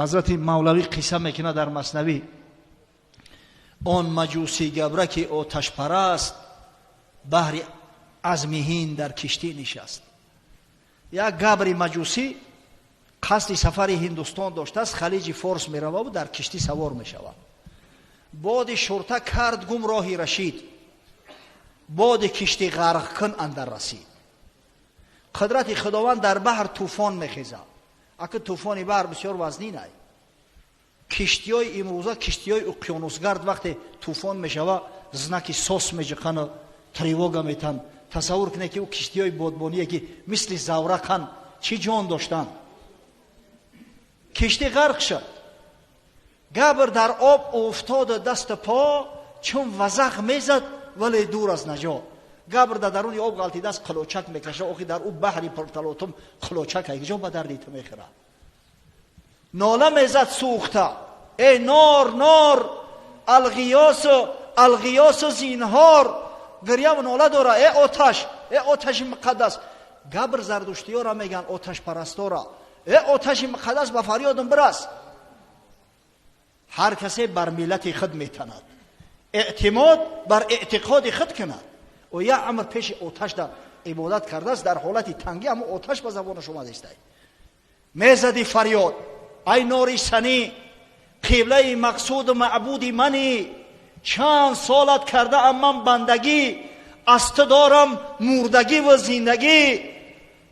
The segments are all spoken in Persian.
حضرت مولوی قصه میکنه در مثنوی، آن مجوسی گبره که آتش پرست بحر ازمیهین در کشتی نشست. یک گبری مجوسی قصد سفر هندوستان داشته است، خلیج فارس میروه و در کشتی سوار میشود. باد شرطه کرد گم راهی رشید، باد کشتی غرق کن اندر رسید. قدرت خداوند در بحر طوفان میخیزه. اگه طوفان بحر بسیار وزنین است. کشتیای امروزه کشتیای اقیانوسگرد وقتی طوفان میشوه زنکی سوس میجقن تریواگا میتن. تصور کنه که او کشتیای بادبانیه که مثل زورقن چی جان داشتن. کشتی غرق شد. گبر در آب افتاد دست پا، چون وزخ میزد ولی دور از نجات. گبر در درون آب غلطیده است، قلوچک میکشه. آخی در او بحری پرتلاطم قلوچک ای جا به دردی تو میخوره. ناله میزد سوخته، ای نار نار الغیاس زینهار. گریه و ناله داره، ای آتش مقدس. گبر زردشتی ها را میگن آتش پرستا را، ای آتش مقدس به فریادم برس. هر کسی بر ملت خود میتند، اعتماد بر اعتقاد خود کند. و یک عمر پیش آتش در عبادت کرده است، در حالت تنگی اما آتش به زبانش اومده است. میزدی فریاد، ای ناری سنی، قبله مقصود معبود منی. چند سالت کرده ام من بندگی، از تو دارم مردگی و زندگی.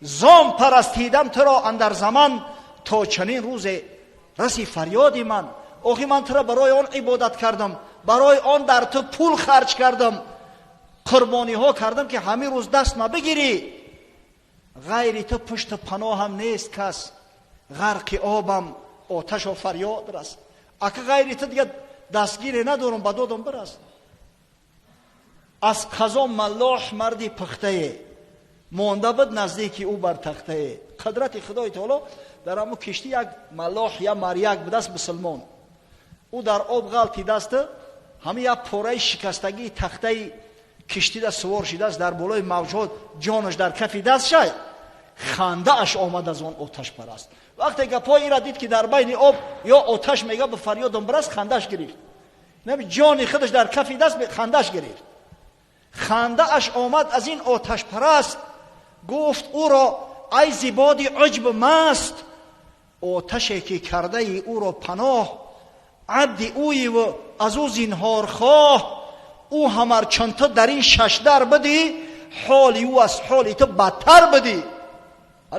زام پرستیدم تو را اندر زمان، تا چنین روز رسی فریادی من. آخی من تو را برای آن عبادت کردم، برای آن در تو پول خرج کردم، قربانی ها کردم که همین روز دست نبگیری. غیر تو پشت پناه هم نیست کس، غرق آبم آتش و فریاد رست. اگه غیر تو دیگه دستگیری ندارم به دادم برست. از قضا ملاح مردی پخته، مانده بود نزدیکی او بر تخته. قدرت خدای تعالی در همون کشتی یک ملاح یا مریک بود است مسلمان. او در آب غلطیده است، همین یک پاره شکستگی تخته کشتی در سوار شده است، در بالای موجات جانش در کف دست شد. خنده اش آمد از آن آتش پرست. وقتی که پای را دید که در بین آب یا آتش میگه به فریادم برست، خندش گرفت. نمی جان خودش در کف دست خندش گرفت. خنده اش آمد از این آتش پرست. گفت او را ای زیبادی عجب مست، آتشی که کرده ای او را پناه. عبد اوی و از او زینهار خواه، او همر چون تو در این شش در بدی، حالی او از حالی تو بدتر بدی.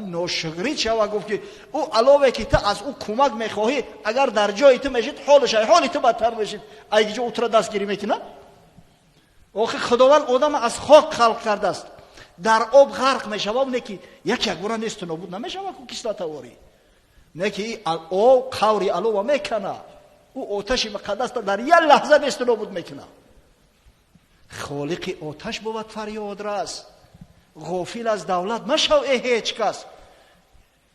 ناشکری چه و گفت که او علاوه که تو از او کمک میخواهی، اگر در جای تو میشید حالش حالی تو بدتر میشید. اگه جو تو را دستگیری میکنه. آخه خداوند آدم از خاک خلق کرده است، در آب غرق میشوه. نه که یک بار نیست نابود نمیشوه که کسلت واری، نه که آب قوری علاوه میکنه. او آتش مقدس در یک لحظه نیست نابود میکنه. خالق آتش بود فریاد رس. غافل از دولت مشو ای هیچ کس.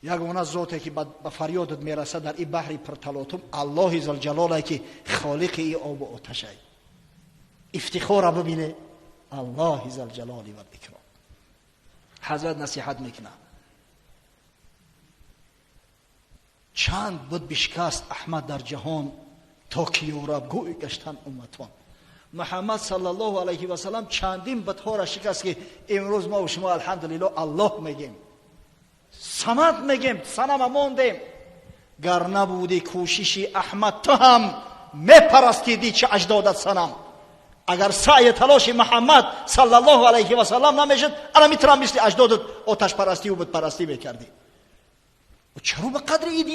یگانه ذاتی که به فریادت میرسه در این بحر پرتلاطم الله ذوالجلاله که خالق ای آب و آتش است. افتخار ببینه الله ذوالجلال و الاکرام. حضرت نصیحت میکنه، چند بود بشکست احمد در جهان، تا که یورب گوی گشتن امتان. محمد صلی الله علیه و سلم چندین بتها را شکست که امروز ما و شما الحمدلله الله میگیم، صمد میگیم، صنم ماندیم. گر نبودی کوششی احمد تو هم میپرستیدی چه اجدادت صنم. اگر سعی تلاش محمد صلی الله علیه و سلم نمیشد، انا میتونم مثل اجدادت آتش پرستی و بت پرستی میکردی. و چرا به قدر این